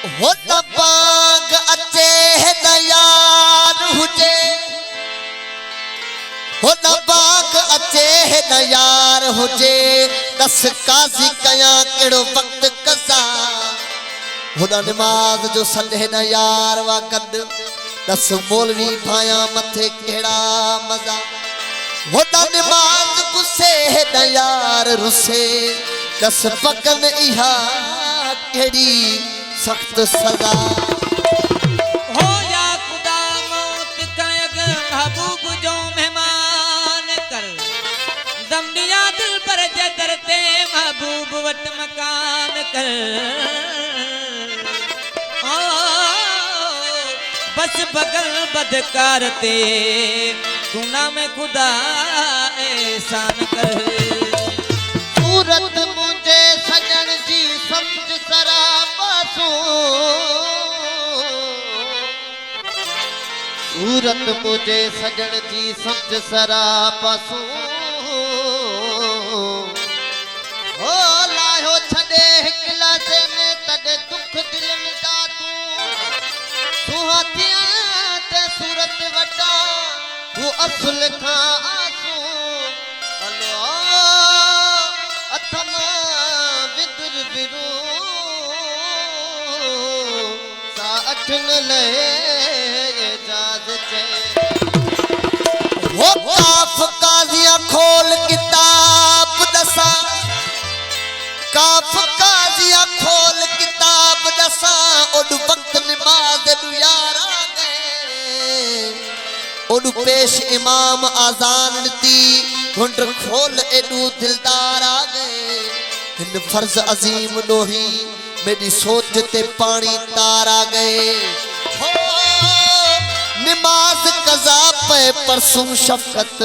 हो त बाग अचे न यार हुजे हो न बाग अचे न यार हुजे दस काज़ी कया केड़ो वक्त कसा हो नमाज जो संडे न यार वा कद दस मौलवी भाया मथे केड़ा मजा हो नमाज गुस्से न यार रुसे दस पकन इहा केड़ी सख्त सजा हो या खुदा मौत कयग महबूब जो मेहमान कर दम दिया दिल पर जदरते महबूब वट मकान कर बस बगल बदकारते तू नाम खुदा एहसान कर सूरत मुझे सजन जी समझ सरापासो सूरत मुझे सजन जी समझ सरापासो हो लायो छड़े हिकला से में तड़े दुख दिल में दातू सुहातिया ते सूरत वटा तू असल खां आसू अथमा विदुर बिरू सा अठन ले इजाजत वो काफ काजिया खोल किताब दसा काफ काजिया खोल किताब दसा ओड वक्त नमाज दु यार आ गए ओड पेश इमाम आजान दी घुंड खोल एडू दिलदार आ गए इन फर्ज अजीम नोही मेरी सोच ते पानी तार आ गए हो नमाज कज़ा पे परसुम शफकत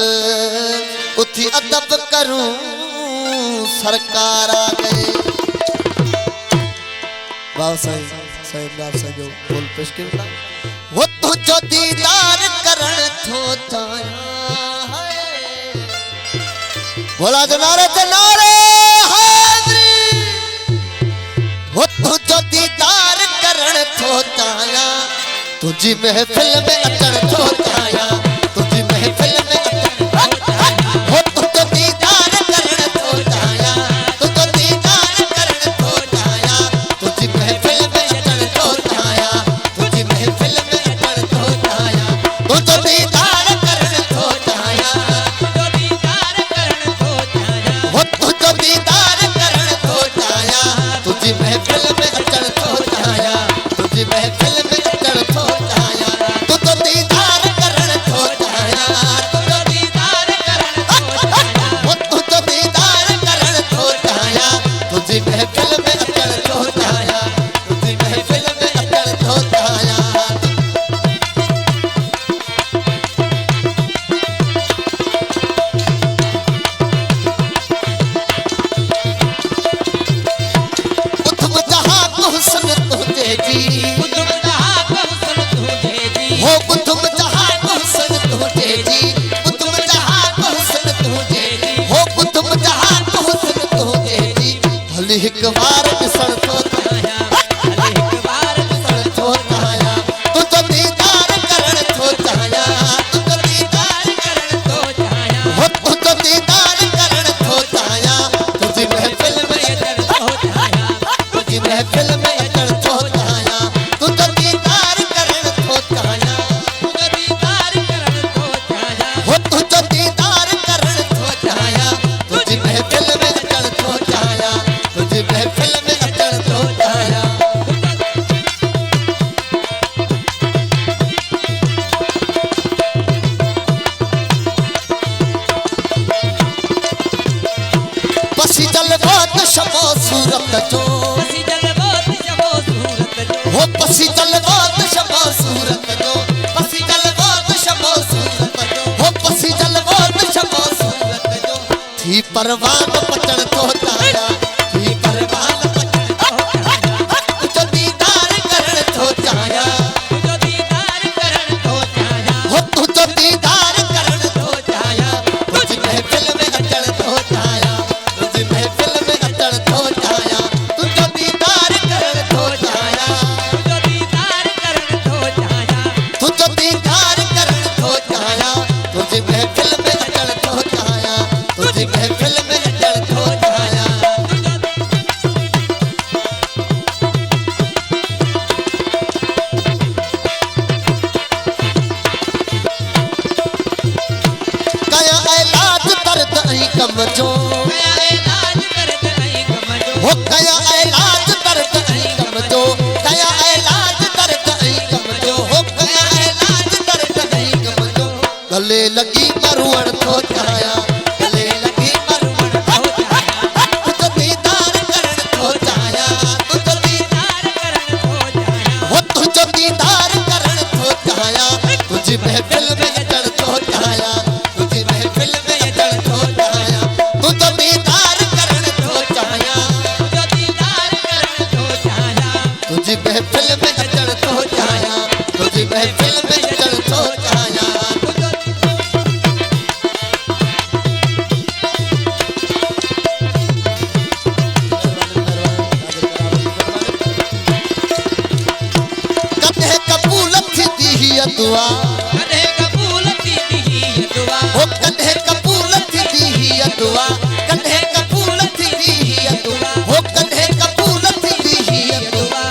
उठी अदब करूं सरकार आ गए बाबा साईं जो बोल पेश करना वो तुझो दीदार करण थो चाया बोला जनारे हाज़री वो तुझो दीदार करण थो चाया तुझी महफिल में अचण थो चाया तुझी महफिल में वो तुझो दीदार करण थो चाया तुझो दीदार करण थो चाया तुझी महफिल में अचण थो चाया तुझी महफिल में अचण थो चाया तुझो दीदार करण थो चाया तुझो दीदार करण थो चाया तुझी महफिल में अचण थो चाया तुझी महफिल में अचण थो चाया तुझो दीदार करण थो चाया तुझो दीदार करण थो चाया तुझो दीदार करण थो चाया तुझी महफिल में अचण थो चाया तुझी महफिल में अचण थो चाया एक बार किसन तो ताया एक बार किसन तो ताया तुझो दीदार करण तो ताया तुझो दीदार करण तो ताया हो तुझो दीदार करण तो ताया तुझी महफिल में अचण तो ताया तुझी महफिल में अचण तो ताया तुझो दीदार करण तो ताया तुझो दीदार करण तो ताया हो तुझो दीदार करण तो ताया तुझी महफिल में अचण तो ताया तुझी महफिल में अचण थो चाया पसी जल बहुत शबो सूरत जो पसी जल बहुत शबो सूरत जो हो पसी जल बहुत शबो सूरत जो पसी जल बहुत शबो सूरत जो हो पसी जल बहुत शबो सूरत जो थी परवान पचण थो चाया थी परवान पचण थो चाया तुझो दीदार करण थो चाया तुझो दीदार करण थो चाया हो तुझो दीदार करण थो चाया तुझी महफिल में अचण थो चाया तुझी महफिल में अचण थो चाया तुझो दीदार करण थो चाया जो कया इलाज दर्द नहीं गम जो हो कया इलाज दर्द नहीं गम जो कया इलाज दर्द नहीं गम जो हो कया इलाज दर्द नहीं गम जो गले लगी मरुअण तो चाया गले लगी मरुअण तो चाया तुझ दीदार करण तो चाया तुझ दीदार करण हो जाया हो तुझ दीदार करण तो चाया तुझी महफिल में चढ़ तो चाया तुझी महफिल में चढ़ तो चाया तुझ दीदार करण तो चाया जो दीदार करण हो जाया तुझी महफिल में चढ़ तो चाया तुझी महफिल में चढ़ तो चाया कन्हे कबूल थी दी दुआ कन्हे कबूल थी दी दुआ हो कन्हे कबूल थी दी दुआ कन्हे कबूल थी दी दुआ हो कन्हे कबूल थी दी दुआ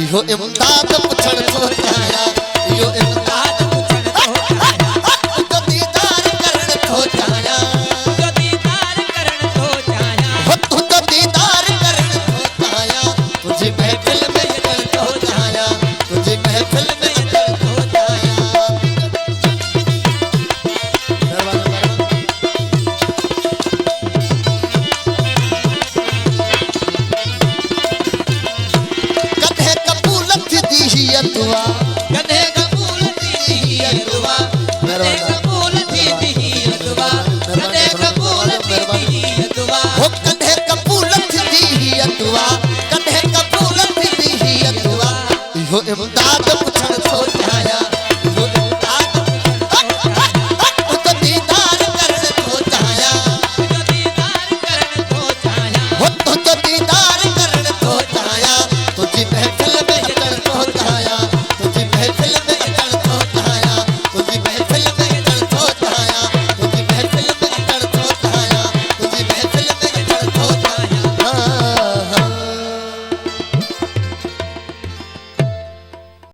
इहो इमदाद पुछण थो चाया इहो इमदाद पुछण हो जाया तुझ दीदार करण थो चाया जो दीदार करण हो जाया हो तुझ दीदार करण थो चाया तुझी महफिल में चढ़ तो चाया तुझी महफिल में चढ़ तो चाया कन्हे कबूल थी दी दुआ